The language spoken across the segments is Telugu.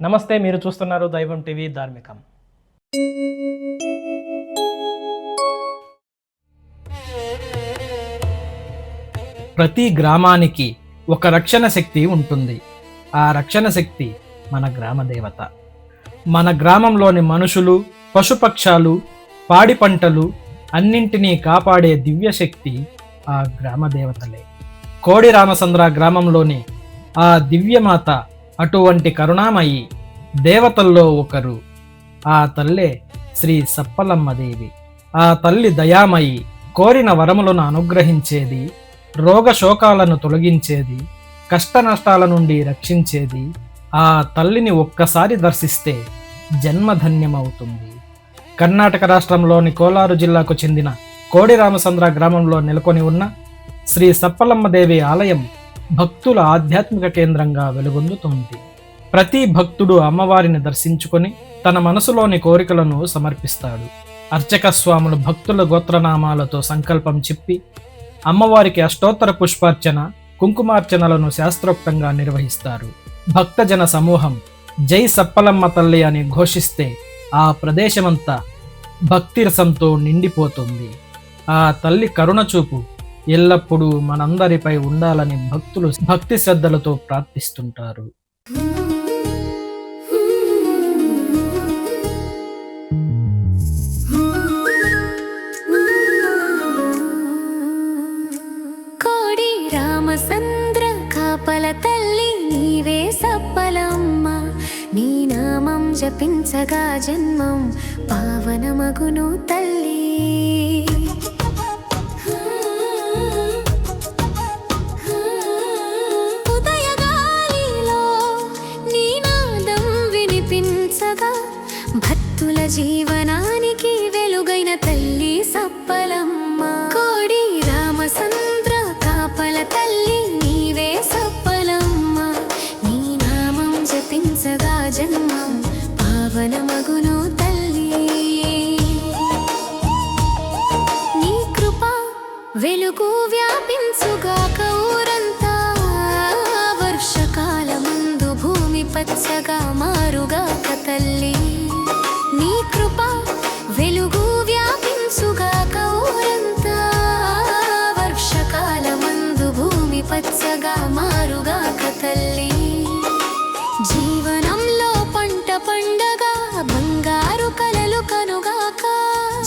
నమస్తే, మీరు చూస్తున్నారు దైవం టీవీ ధార్మికం. ప్రతి గ్రామానికి ఒక రక్షణ శక్తి ఉంటుంది. ఆ రక్షణ శక్తి మన గ్రామ దేవత. మన గ్రామంలోని మనుషులు, పశుపక్షాలు, పాడి పంటలు అన్నింటినీ కాపాడే దివ్యశక్తి ఆ గ్రామ దేవతలే. కోడి రామచంద్ర గ్రామంలోని ఆ దివ్యమాత అటువంటి కరుణామయి దేవతల్లో ఒకరు. ఆ తల్లే శ్రీ సప్పలమ్మదేవి. ఆ తల్లి దయామయి, కోరిన వరములను అనుగ్రహించేది, రోగశోకాలను తొలగించేది, కష్ట నష్టాల నుండి రక్షించేది. ఆ తల్లిని ఒక్కసారి దర్శిస్తే జన్మధన్యమవుతుంది. కర్ణాటక రాష్ట్రంలోని కోలారు జిల్లాకు చెందిన కోడి రామచంద్ర గ్రామంలో నెలకొని ఉన్న శ్రీ సప్పలమ్మదేవి ఆలయం భక్తుల ఆధ్యాత్మిక కేంద్రంగా వెలుగొందుతుంది. ప్రతి భక్తుడు అమ్మవారిని దర్శించుకొని తన మనసులోని కోరికలను సమర్పిస్తాడు. అర్చక స్వాములు భక్తుల గోత్రనామాలతో సంకల్పం చెప్పి అమ్మవారికి అష్టోత్తర పుష్పార్చన, కుంకుమార్చనలను శాస్త్రోక్తంగా నిర్వహిస్తారు. భక్తజన సమూహం జై సప్పలమ్మ తల్లి అని ఘోషిస్తే ఆ ప్రదేశమంతా భక్తి రసంతో నిండిపోతుంది. ఆ తల్లి కరుణచూపు ఎల్లప్పుడూ మనందరిపై ఉండాలని భక్తులు భక్తి శ్రద్ధలతో ప్రార్థిస్తుంటారు. కోడి రామచంద్ర కాపల తల్లి నీవే సప్పలమ్మ, నీ నామం జపించగా జన్మం పావనమగును తల్లి. ఉదయగాలిలో నీ నాదం వినిపించగా భక్తుల జీవనానికి వెలుగైన తల్లి సప్పలమ్మ. కోడి రామచంద్ర కాపల తల్లి నీవే సప్పలమ్మ, నీ నామం జపించగా జన్మం పావనమగును తల్లి. నీ కృప వెలుగు వ్యాపించుగాక ఊరంతా, వర్షకాలమందు భూమి పచ్చగా మారుగాక తల్లి. నీ కృప వెలుగు వ్యాపించుగాక ఊరంతా, వర్షకాలమందు భూమి పచ్చగా మారుగాక తల్లి. జీవనంలో పంట పండగా బంగారు కలలు కనుగాక,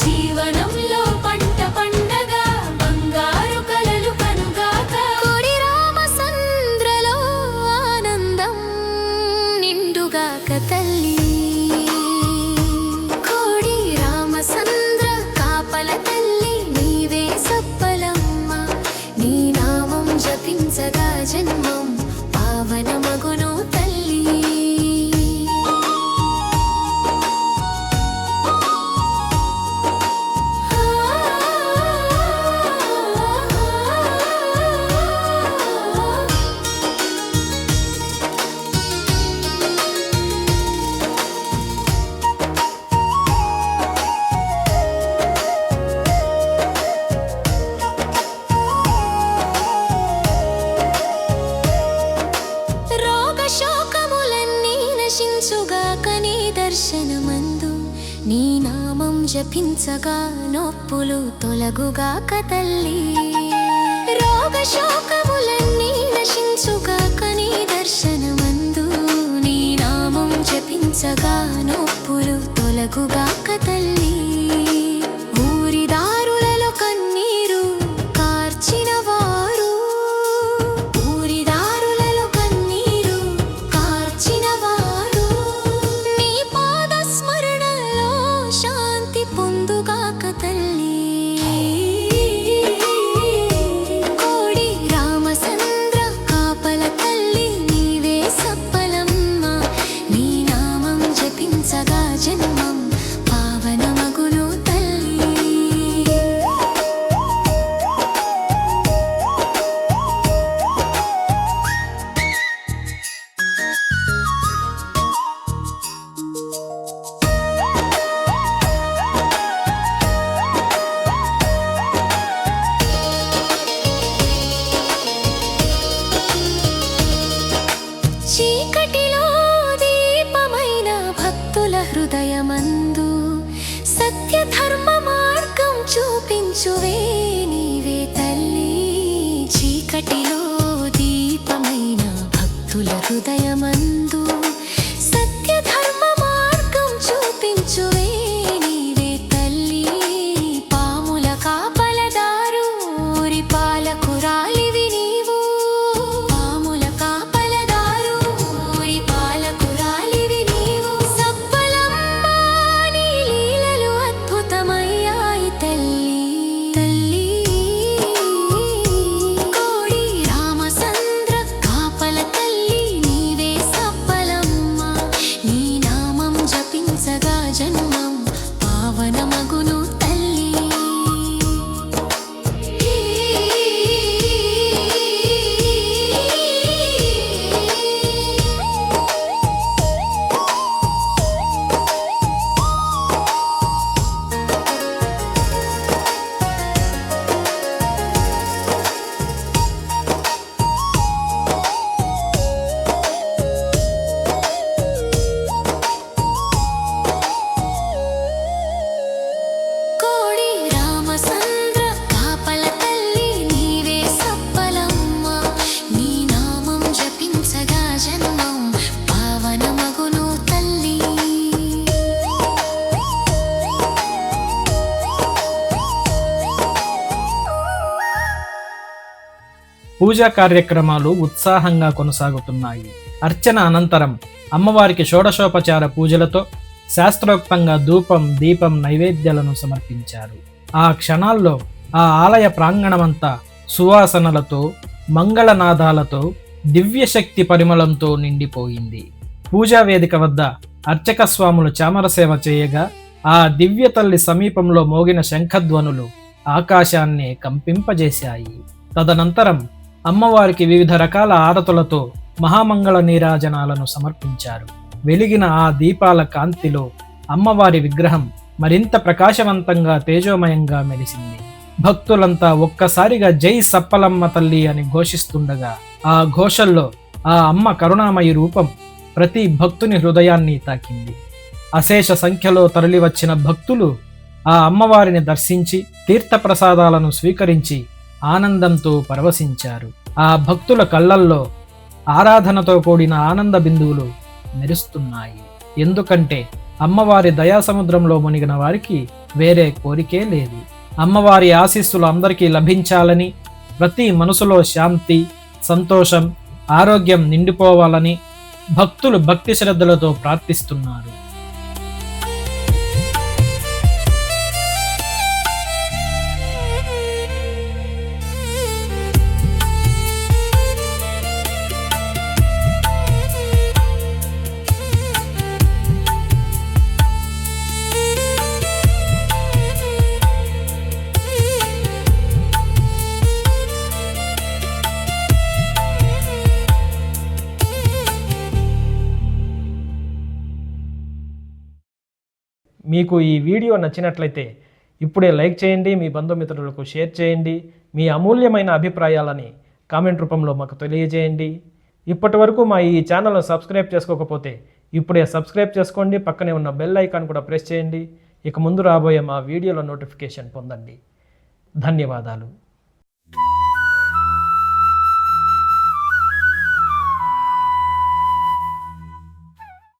జీవనంలో పంట పండగా బంగారు కలలు కనుగాక. కోడి రామచంద్రలో ఆనందం నిండుగాక తల్లి. కోడి రామచంద్ర కాపల తల్లి నీవే సప్పలమ్మ, నీ నామం జపించగా జన్మం పావనమగును తల్లి. రోగశోకములన్నీ నశించుగాక నీ దర్శనమందు, నీ నామం జపించగా నొప్పులు తొలగుగాక తల్లి. రోగశోకములన్నీ నశించుగాక నీ దర్శనమందు, నీ నామం జపించగా నొప్పులు తొలగుగాక తల్లి. ఊరిదారులలో కన్నీరు కార్చిన వారు, ఊరిదారులలో కన్నీరు కార్చిన వారు, నీ పాద స్మరణలో శాంతి పొందుగాక తల్లి. కోడి రామచంద్ర కాపల తల్లి నీవే సప్పలమ్మ, నీ నామం జపించగా జన్మం పావనమ పూజా కార్యక్రమాలు ఉత్సాహంగా కొనసాగుతున్నాయి. అర్చన అనంతరం అమ్మవారికి షోడశోపచార పూజలతో శాస్త్రోక్తంగా ధూపం, దీపం, నైవేద్యాలను సమర్పించారు. ఆ క్షణాల్లో ఆ ఆలయ ప్రాంగణమంతా సువాసనలతో, మంగళనాదాలతో, దివ్యశక్తి పరిమళంతో నిండిపోయింది. పూజా వేదిక వద్ద అర్చక స్వాములు చామర సేవ చేయగా ఆ దివ్య తల్లి సమీపంలో మోగిన శంఖధ్వనులు ఆకాశాన్ని కంపింపజేశాయి. తదనంతరం అమ్మవారికి వివిధ రకాల ఆరతులతో మహామంగళ నీరాజనాలను సమర్పించారు. వెలిగిన ఆ దీపాల కాంతిలో అమ్మవారి విగ్రహం మరింత ప్రకాశవంతంగా, తేజోమయంగా మెరిసింది. భక్తులంతా ఒక్కసారిగా జై సప్పలమ్మ తల్లి అని ఘోషిస్తుండగా ఆ ఘోషల్లో ఆ అమ్మ కరుణామయి రూపం ప్రతి భక్తుని హృదయాన్ని తాకింది. అశేష సంఖ్యలో తరలివచ్చిన భక్తులు ఆ అమ్మవారిని దర్శించి తీర్థప్రసాదాలను స్వీకరించి ఆనందంతో పరవశించారు. ఆ భక్తుల కళ్ళల్లో ఆరాధనతో కూడిన ఆనంద బిందువులు మెరుస్తున్నాయి. ఎందుకంటే అమ్మవారి దయాసముద్రంలో మునిగిన వారికి వేరే కోరికే లేదు. అమ్మవారి ఆశీస్సులు అందరికీ లభించాలని, ప్రతి మనసులో శాంతి, సంతోషం, ఆరోగ్యం నిండిపోవాలని భక్తులు భక్తి శ్రద్ధలతో ప్రార్థిస్తున్నారు. మీకు ఈ వీడియో నచ్చినట్లయితే ఇప్పుడే లైక్ చేయండి, మీ బంధుమిత్రులకు షేర్ చేయండి, మీ అమూల్యమైన అభిప్రాయాలని కామెంట్ రూపంలో మాకు తెలియజేయండి. ఇప్పటి వరకు మా ఈ ఛానల్ను సబ్స్క్రైబ్ చేసుకోకపోతే ఇప్పుడే సబ్స్క్రైబ్ చేసుకోండి. పక్కనే ఉన్న బెల్ ఐకాన్ కూడా ప్రెస్ చేయండి. ఇక ముందు రాబోయే మా వీడియోల నోటిఫికేషన్ పొందండి. ధన్యవాదాలు.